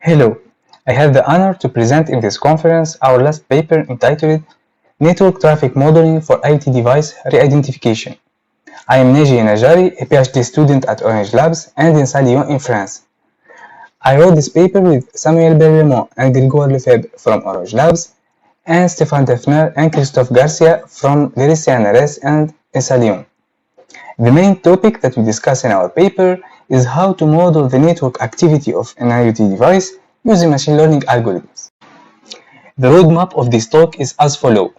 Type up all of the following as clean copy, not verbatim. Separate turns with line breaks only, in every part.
Hello, I have the honor to present in this conference our last paper entitled Network Traffic Modeling for IoT Device Re-Identification. I am Neji Najari, a PhD student at Orange Labs and in Saint Lyon in France. I wrote this paper with Samuel Berlemont and Grégoire Lefebvre from Orange Labs and Stéphane Defner and Christophe Garcia from Lyris CNRS and ESA Lyon. The main topic that we discuss in our paper is how to model the network activity of an IoT device using machine learning algorithms. The roadmap of this talk is as follows.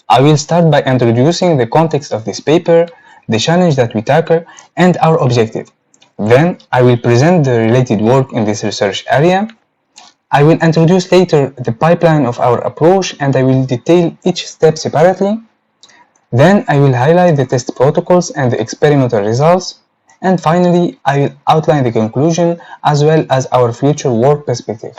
I will start by introducing the context of this paper, the challenge that we tackle, and our objective. Then I will present the related work in this research area. I will introduce later the pipeline of our approach and I will detail each step separately. Then I will highlight the test protocols and the experimental results. And finally, I will outline the conclusion as well as our future work perspective.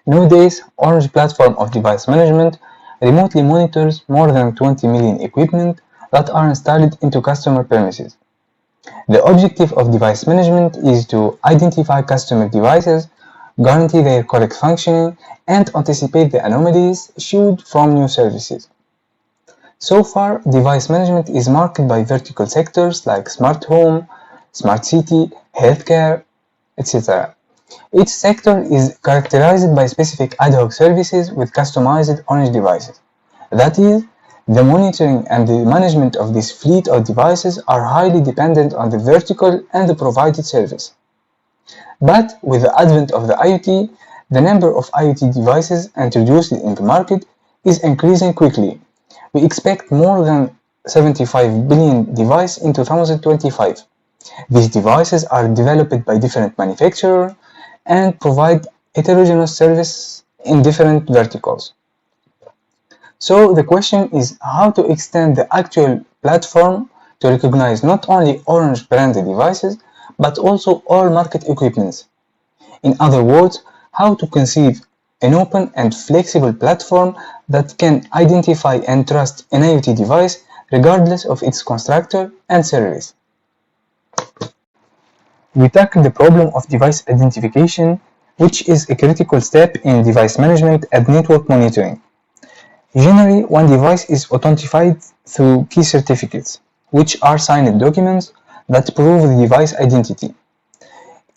Nowadays, Orange Platform of Device Management remotely monitors more than 20 million equipment that are installed into customer premises. The objective of device management is to identify customer devices, guarantee their correct functioning, and anticipate the anomalies issued from new services. So far, device management is marked by vertical sectors like smart home, smart city, healthcare, etc. Each sector is characterized by specific ad hoc services with customized Orange devices. That is, the monitoring and the management of this fleet of devices are highly dependent on the vertical and the provided service. But with the advent of the IoT, the number of IoT devices introduced in the market is increasing quickly. We expect more than 75 billion devices in 2025. These devices are developed by different manufacturers and provide heterogeneous service in different verticals. So the question is how to extend the actual platform to recognize not only Orange branded devices, but also all market equipments. In other words, how to conceive an open and flexible platform that can identify and trust an IoT device regardless of its constructor and service. We tackle the problem of device identification, which is a critical step in device management and network monitoring. Generally, one device is authenticated through key certificates, which are signed documents that prove the device identity.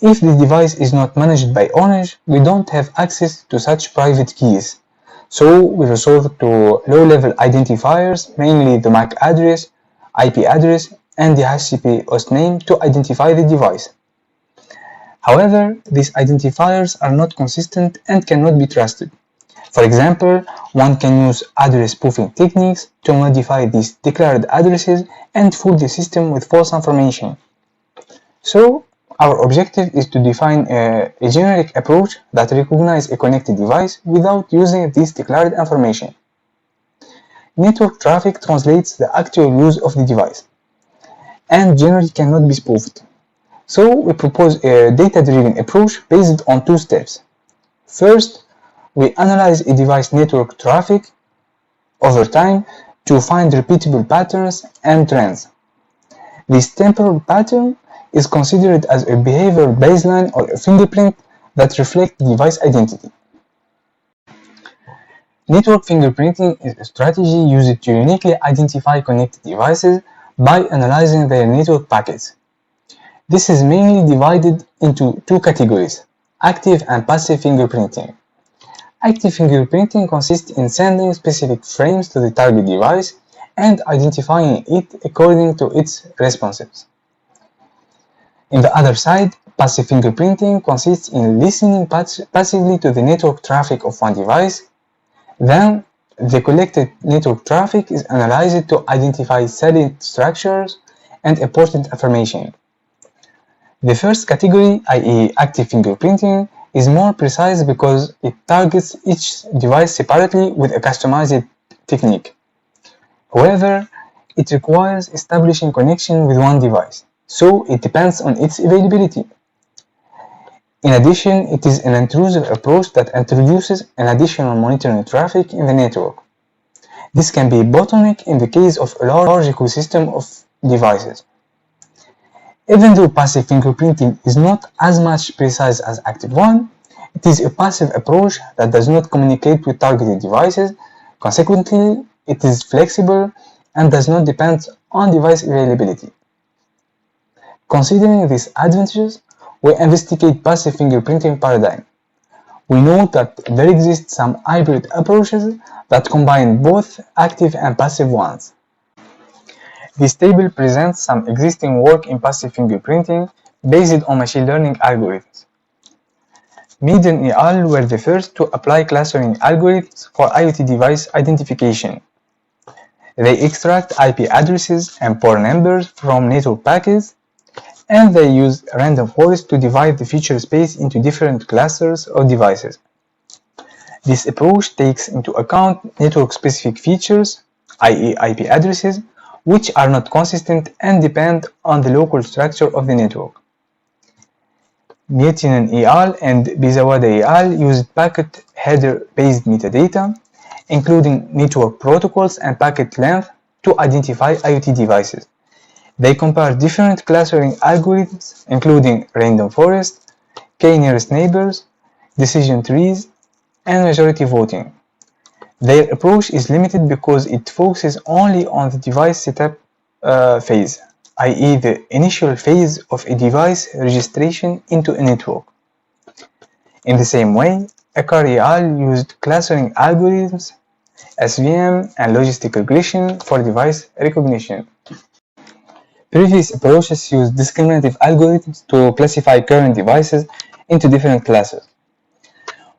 If the device is not managed by Orange, we don't have access to such private keys. So we resort to low-level identifiers, mainly the MAC address, IP address, and the HTTP hostname to identify the device. However, these identifiers are not consistent and cannot be trusted. For example, one can use address spoofing techniques to modify these declared addresses and fool the system with false information. So, our objective is to define a generic approach that recognizes a connected device without using this declared information. Network traffic translates the actual use of the device and generally cannot be spoofed. So we propose a data-driven approach based on two steps. First, we analyze a device network traffic over time to find repeatable patterns and trends. This temporal pattern is considered as a behavior baseline or a fingerprint that reflects the device identity. Network fingerprinting is a strategy used to uniquely identify connected devices by analyzing their network packets. This is mainly divided into two categories, active and passive fingerprinting. Active fingerprinting consists in sending specific frames to the target device and identifying it according to its responses. On the other side, passive fingerprinting consists in listening passively to the network traffic of one device. Then, the collected network traffic is analyzed to identify salient structures and important information. The first category, i.e. active fingerprinting, is more precise because it targets each device separately with a customized technique. However, it requires establishing connection with one device, so it depends on its availability. In addition, it is an intrusive approach that introduces an additional monitoring traffic in the network. This can be a bottleneck in the case of a large ecosystem of devices. Even though passive fingerprinting is not as much precise as active one, it is a passive approach that does not communicate with targeted devices. Consequently, it is flexible and does not depend on device availability. Considering these advantages, we investigate passive fingerprinting paradigm. We note that there exist some hybrid approaches that combine both active and passive ones. This table presents some existing work in passive fingerprinting based on machine learning algorithms. Mead and al. Were the first to apply clustering algorithms for IoT device identification. They extract IP addresses and port numbers from network packets, and they use random forest to divide the feature space into different clusters of devices. This approach takes into account network-specific features, i.e. IP addresses, which are not consistent and depend on the local structure of the network. Miettinen al. And Bizawada al. Used packet header-based metadata, including network protocols and packet length, to identify IoT devices. They compare different clustering algorithms, including random forest, k-nearest neighbors, decision trees, and majority voting. Their approach is limited because it focuses only on the device setup phase, i.e. the initial phase of a device registration into a network. In the same way, Ekar et al. Used clustering algorithms, SVM, and logistic regression for device recognition. Previous approaches used discriminative algorithms to classify current devices into different classes.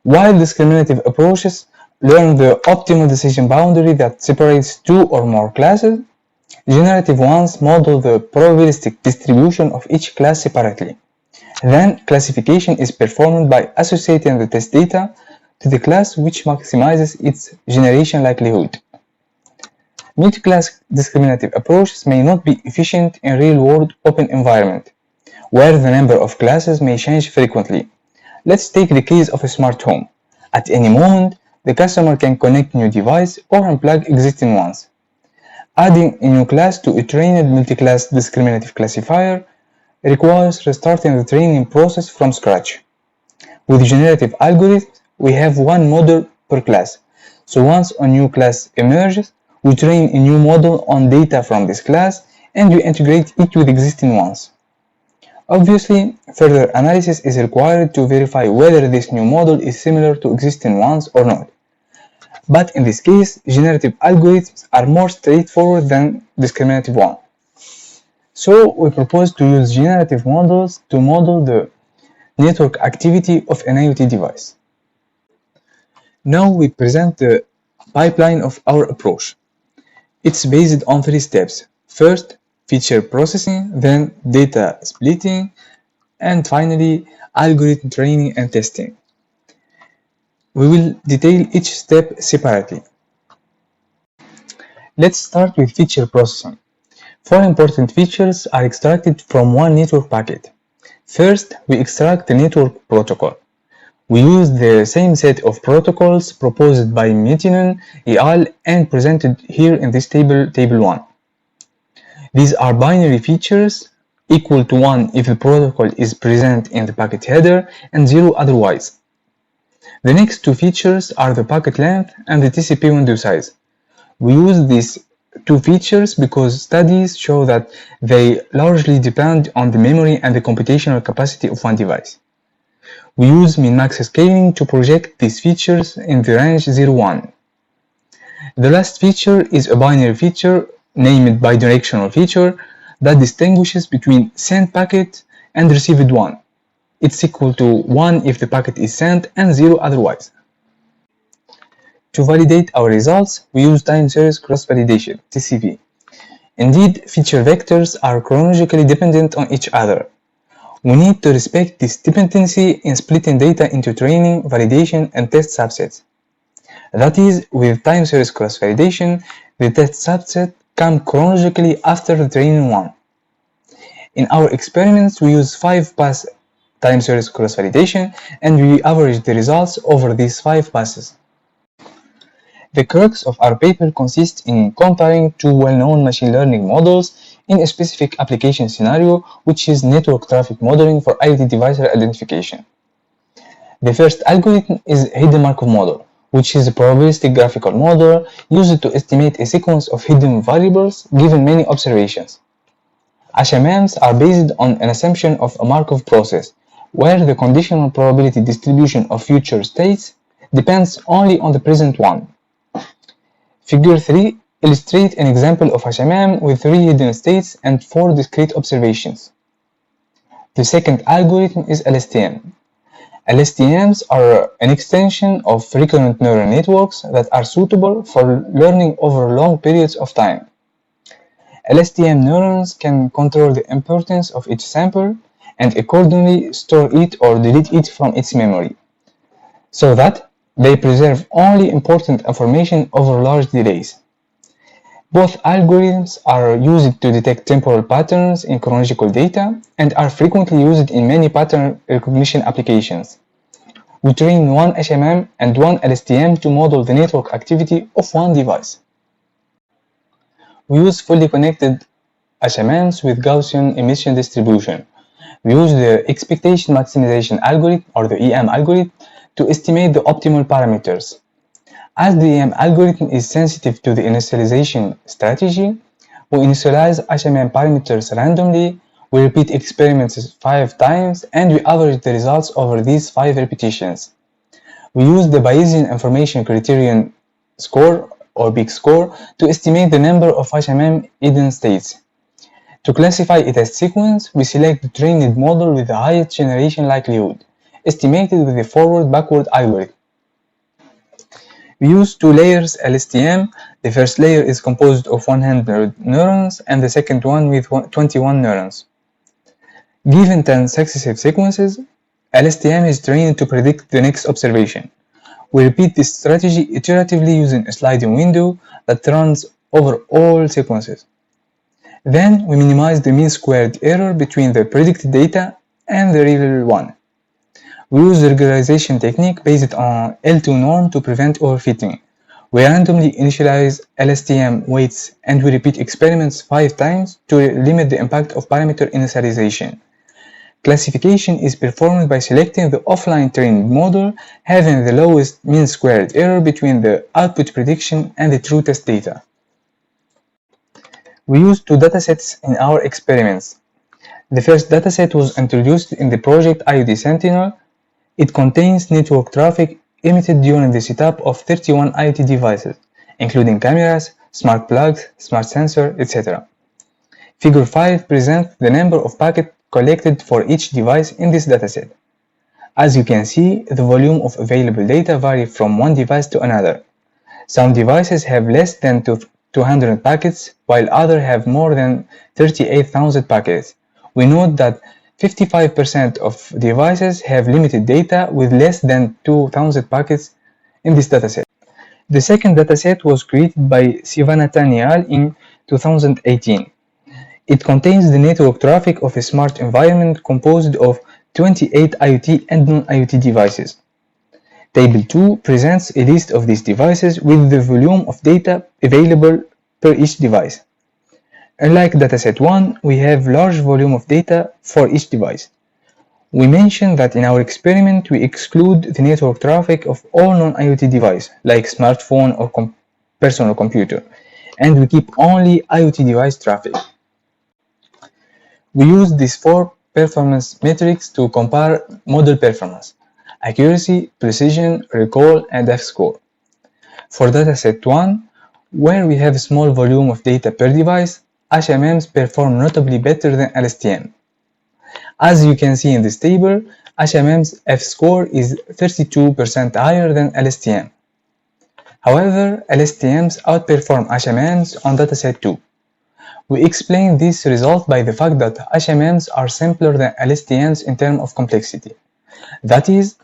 While discriminative approaches learn the optimal decision boundary that separates two or more classes, generative ones model the probabilistic distribution of each class separately. Then, classification is performed by associating the test data to the class, which maximizes its generation likelihood. Multi-class discriminative approaches may not be efficient in real-world open environment, where the number of classes may change frequently. Let's take the case of a smart home. At any moment, the customer can connect new device or unplug existing ones. Adding a new class to a trained multi-class discriminative classifier requires restarting the training process from scratch. With generative algorithms, we have one model per class, so once a new class emerges, we train a new model on data from this class and we integrate it with existing ones. Obviously, further analysis is required to verify whether this new model is similar to existing ones or not. But in this case, generative algorithms are more straightforward than discriminative ones. So we propose to use generative models to model the network activity of an IoT device. Now we present the pipeline of our approach. It's based on 3 steps. First, feature processing, then data splitting, and finally, algorithm training and testing. We will detail each step separately. Let's start with feature processing. 4 important features are extracted from one network packet. First, we extract the network protocol. We use the same set of protocols proposed by Miettinen et al. And presented here in this table 1. These are binary features equal to 1 if the protocol is present in the packet header and 0 otherwise. The next 2 features are the packet length and the TCP window size. We use these 2 features because studies show that they largely depend on the memory and the computational capacity of one device. We use min-max scaling to project these features in the range 0-1. The last feature is a binary feature named bidirectional feature that distinguishes between sent packet and received one. It's equal to 1 if the packet is sent and 0 otherwise. To validate our results, we use time series cross-validation, TSV. Indeed, feature vectors are chronologically dependent on each other. We need to respect this dependency in splitting data into training, validation, and test subsets. That is, with time series cross-validation, the test subset comes chronologically after the training one. In our experiments, we use 5-pass time series cross-validation and we average the results over these 5 passes. The crux of our paper consists in comparing 2 well-known machine learning models in a specific application scenario, which is network traffic modeling for IoT device identification. The first algorithm is hidden Markov model, which is a probabilistic graphical model used to estimate a sequence of hidden variables given many observations. HMMs are based on an assumption of a Markov process, where the conditional probability distribution of future states depends only on the present one. Figure 3 illustrates an example of HMM with 3 hidden states and 4 discrete observations. The second algorithm is LSTM. LSTMs are an extension of recurrent neural networks that are suitable for learning over long periods of time. LSTM neurons can control the importance of each sample and accordingly store it or delete it from its memory, so that they preserve only important information over large delays. Both algorithms are used to detect temporal patterns in chronological data and are frequently used in many pattern recognition applications. We train one HMM and one LSTM to model the network activity of one device. We use fully connected HMMs with Gaussian emission distribution. We use the expectation maximization algorithm or the EM algorithm to estimate the optimal parameters. As the EM algorithm is sensitive to the initialization strategy, we initialize HMM parameters randomly, we repeat experiments 5 times, and we average the results over these 5 repetitions. We use the Bayesian information criterion score or big score to estimate the number of HMM hidden states. To classify it as sequence, we select the trained model with the highest generation likelihood, estimated with the forward-backward algorithm. We use 2 layers LSTM. The first layer is composed of 100 neurons and the second one with 21 neurons. Given 10 successive sequences, LSTM is trained to predict the next observation. We repeat this strategy iteratively using a sliding window that runs over all sequences. Then we minimize the mean squared error between the predicted data and the real one. We use the regularization technique based on L2 norm to prevent overfitting. We randomly initialize LSTM weights and we repeat experiments 5 times to limit the impact of parameter initialization. Classification is performed by selecting the offline trained model having the lowest mean squared error between the output prediction and the true test data. We use 2 datasets in our experiments. The first dataset was introduced in the project IoT Sentinel. It contains network traffic emitted during the setup of 31 IoT devices, including cameras, smart plugs, smart sensor, etc. Figure 5 presents the number of packets collected for each device in this dataset. As you can see, the volume of available data varies from one device to another. Some devices have less than 200 packets, while others have more than 38,000 packets. We note that 55% of devices have limited data with less than 2,000 packets in this dataset. The second dataset was created by Sivanathan et al. In 2018. It contains the network traffic of a smart environment composed of 28 IoT and non-IoT devices. Table 2 presents a list of these devices with the volume of data available per each device. Unlike dataset 1, we have large volume of data for each device. We mentioned that in our experiment we exclude the network traffic of all non-IoT devices like smartphone or personal computer, and we keep only IoT device traffic. We use these 4 performance metrics to compare model performance: accuracy, precision, recall, and F-score. For dataset 1, where we have a small volume of data per device, HMMs perform notably better than LSTM. As you can see in this table, HMM's F-score is 32% higher than LSTM. However, LSTMs outperform HMMs on dataset 2. We explain this result by the fact that HMMs are simpler than LSTMs in terms of complexity. That is,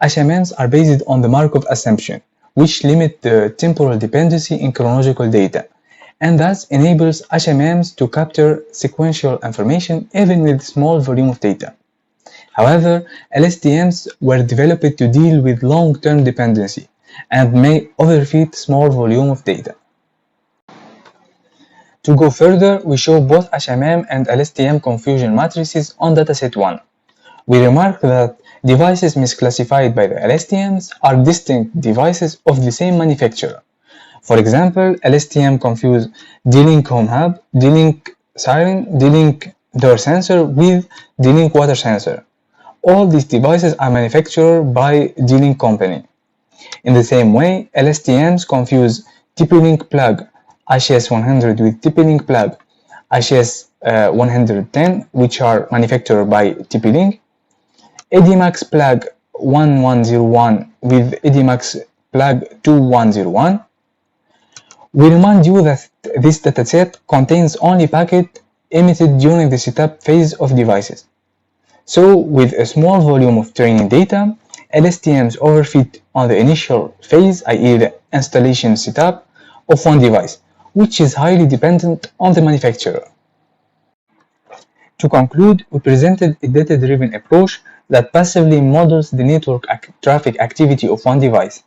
HMMs are based on the Markov assumption, which limit the temporal dependency in chronological data, and thus enables HMMs to capture sequential information even with small volume of data. However, LSTMs were developed to deal with long-term dependency and may overfit small volume of data. To go further, we show both HMM and LSTM confusion matrices on dataset 1. We remark that devices misclassified by the LSTMs are distinct devices of the same manufacturer. For example, LSTM confuse D-Link Home Hub, D-Link Siren, D-Link Door Sensor with D-Link Water Sensor. All these devices are manufactured by D-Link company. In the same way, LSTMs confuse TP-Link plug HES100 with TP-Link plug HES110, which are manufactured by TP-Link, EDIMAX plug 1101 with EDIMAX plug 2101. We remind you that this dataset contains only packets emitted during the setup phase of devices. So, with a small volume of training data, LSTMs overfit on the initial phase, i.e. the installation setup of one device, which is highly dependent on the manufacturer. To conclude, we presented a data-driven approach that passively models the network traffic activity of one device.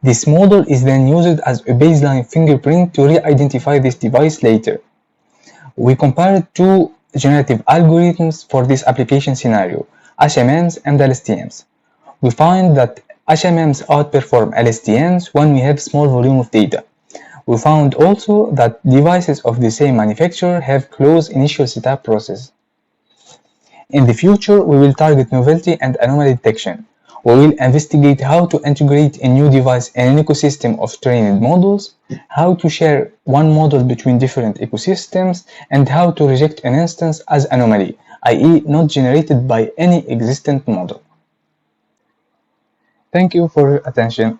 This model is then used as a baseline fingerprint to re-identify this device later. We compared two generative algorithms for this application scenario, HMMs and LSTMs. We find that HMMs outperform LSTMs when we have small volume of data. We found also that devices of the same manufacturer have close initial setup process. In the future, we will target novelty and anomaly detection. We will investigate how to integrate a new device in an ecosystem of trained models, how to share one model between different ecosystems, and how to reject an instance as anomaly, i.e. not generated by any existent model. Thank you for your attention.